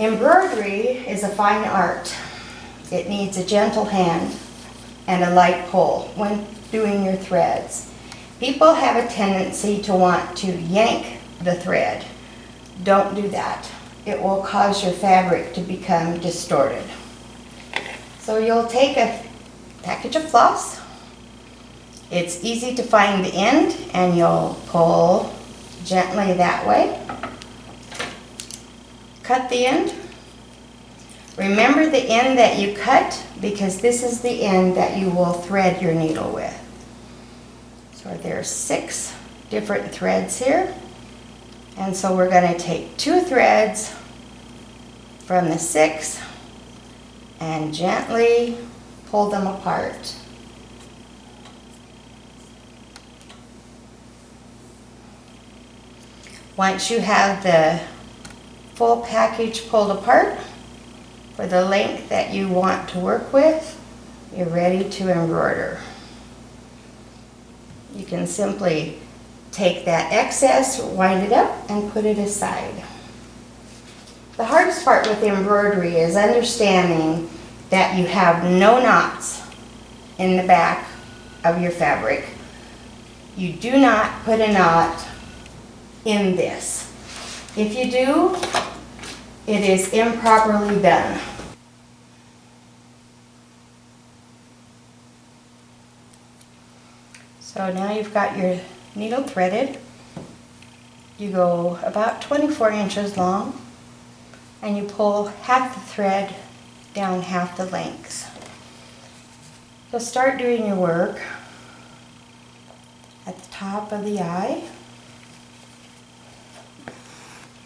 Embroidery is a fine art. It needs a gentle hand and a light pull when doing your threads. People have a tendency to want to yank the thread. Don't do that. It will cause your fabric to become distorted. So you'll take a package of floss. It's easy to find the end, and you'll pull gently that way. Cut the end. Remember the end that you cut, because this is the end that you will thread your needle with. So there's 6 different threads here. And so we're going to take 2 threads from the 6 and gently pull them apart. Once you have the full package pulled apart for the length that you want to work with, you're ready to embroider. You can simply take that excess, wind it up, and put it aside. The hardest part with embroidery is understanding that you have no knots in the back of your fabric. You do not put a knot in this. If you do, it is improperly done. So now you've got your needle threaded. You go about 24 inches long, and you pull half the thread down half the length. So start doing your work at the top of the eye,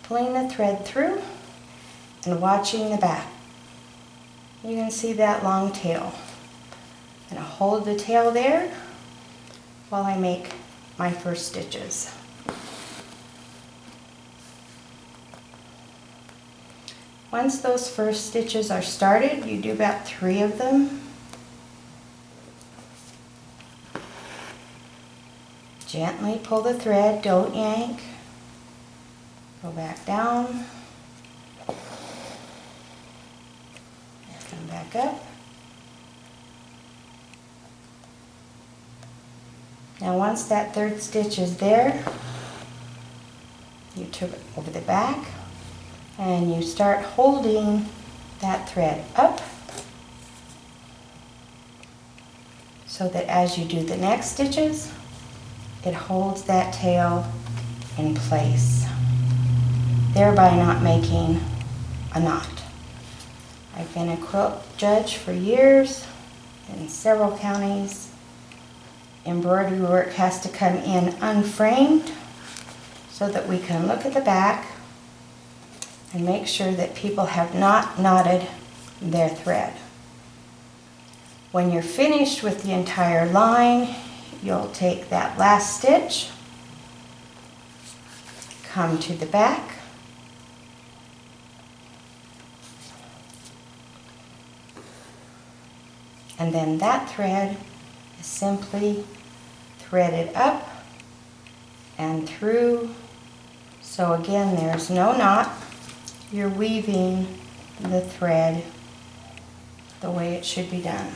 pulling the thread through and watching the back. You can see that long tail. I'm going to hold the tail there while I make my first stitches. Once those first stitches are started, you do about 3 of them. Gently pull the thread, don't yank. Go back down. Come back up. Now once that 3rd stitch is there, you turn it over the back and you start holding that thread up so that as you do the next stitches, it holds that tail in place, thereby not making a knot. I've been a quilt judge for years in several counties. Embroidery work has to come in unframed so that we can look at the back and make sure that people have not knotted their thread. When you're finished with the entire line, you'll take that last stitch, come to the back, and then that thread is simply threaded up and through. So again, there's no knot. You're weaving the thread the way it should be done.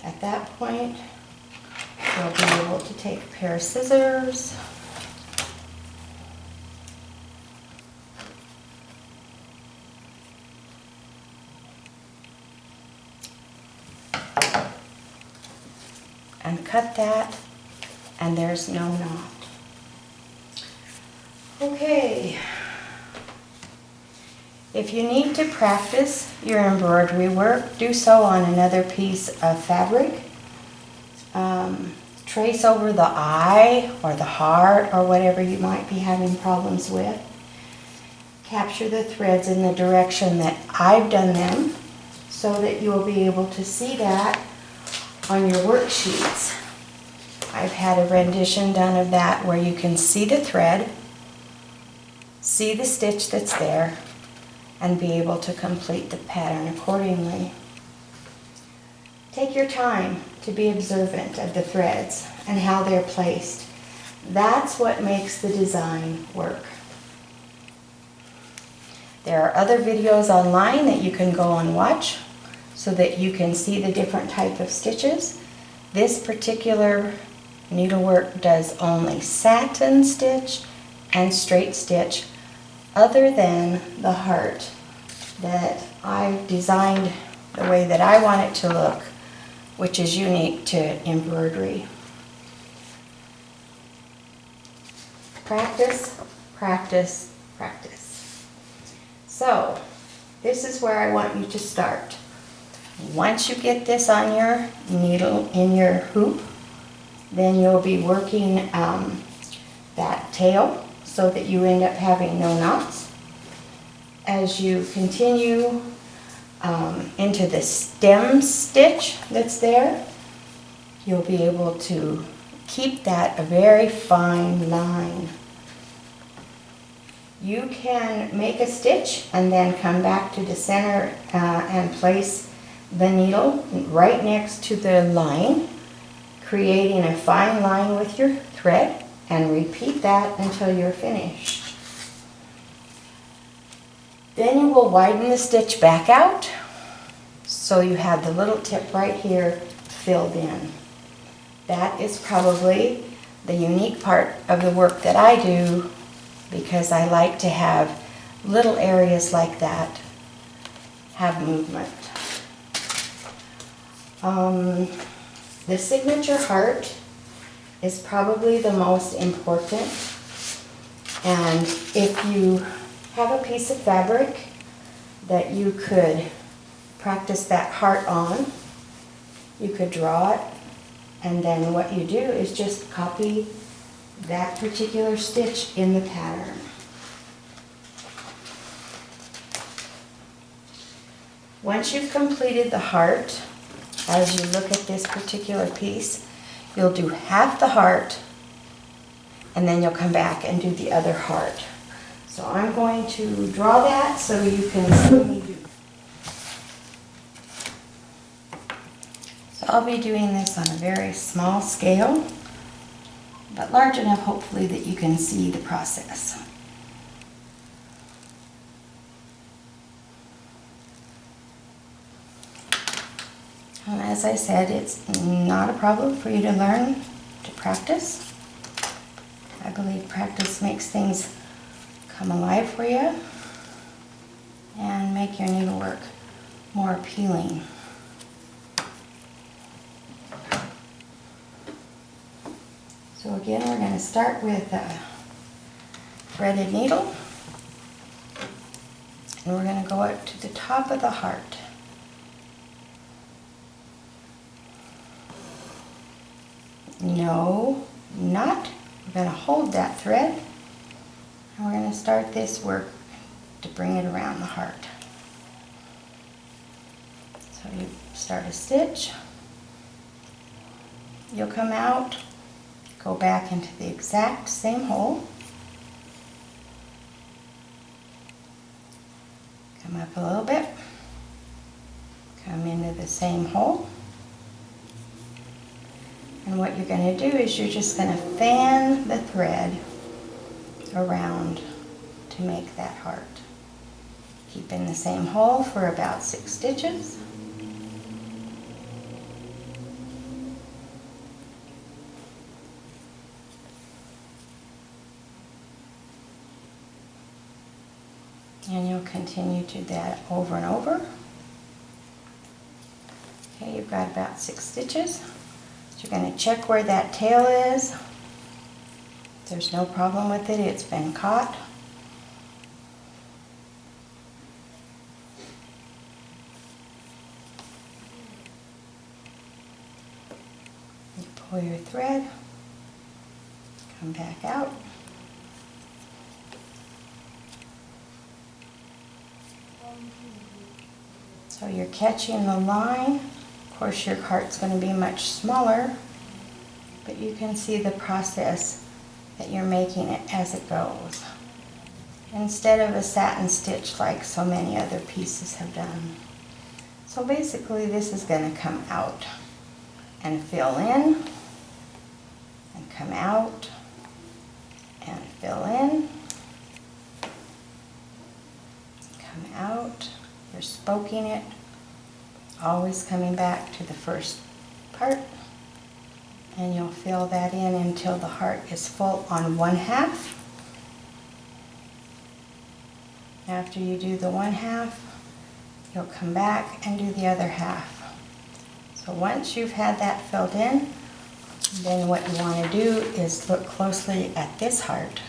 At that point, you'll be able to take a pair of scissors and cut that, and there's no knot. Okay. If you need to practice your embroidery work, do so on another piece of fabric. Trace over the eye or the heart or whatever you might be having problems with. Capture the threads in the direction that I've done them so that you'll be able to see that on your worksheets. I've had a rendition done of that where you can see the thread, see the stitch that's there, and be able to complete the pattern accordingly. Take your time to be observant of the threads and how they're placed. That's what makes the design work. There are other videos online that you can go and watch so that you can see the different type of stitches. This particular needlework does only satin stitch and straight stitch, other than the heart that I've designed the way that I want it to look, which is unique to embroidery. Practice, practice, practice. So, this is where I want you to start. Once you get this on your needle, in your hoop, then you'll be working that tail so that you end up having no knots. As you continue into the stem stitch that's there, you'll be able to keep that a very fine line. You can make a stitch and then come back to the center and place the needle right next to the line, creating a fine line with your thread, and repeat that until you're finished. Then you will widen the stitch back out so you have the little tip right here filled in. That is probably the unique part of the work that I do, because I like to have little areas like that have movement. The signature heart is probably the most important, and if you have a piece of fabric that you could practice that heart on, you could draw it, and then what you do is just copy that particular stitch in the pattern. Once you've completed the heart, as you look at this particular piece, you'll do half the heart and then you'll come back and do the other heart. So I'm going to draw that so you can see me do. So I'll be doing this on a very small scale, but large enough hopefully that you can see the process. And as I said, it's not a problem for you to learn to practice. I believe practice makes things come alive for you and make your needlework more appealing. So again, we're going to start with a threaded needle, and we're going to go up to the top of the heart. No knot. We're going to hold that thread, and we're going to start this work to bring it around the heart. So you start a stitch, you'll come out, go back into the exact same hole, come up a little bit, come into the same hole. And what you're going to do is you're just going to fan the thread around to make that heart. Keep in the same hole for about 6 stitches. And you'll continue to do that over and over. Okay, you've got about 6 stitches. You're going to check where that tail is. There's no problem with it, it's been caught. You pull your thread, come back out. So you're catching the line. Of course, your heart's going to be much smaller, but you can see the process that you're making it as it goes, instead of a satin stitch like so many other pieces have done. So basically, this is going to come out and fill in, and come out and fill in, come out, you're spoking it, always coming back to the first part, and you'll fill that in until the heart is full on one half. After you do the one half, you'll come back and do the other half. So once you've had that filled in, then what you want to do is look closely at this heart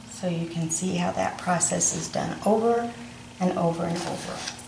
so you can see how that process is done over and over and over.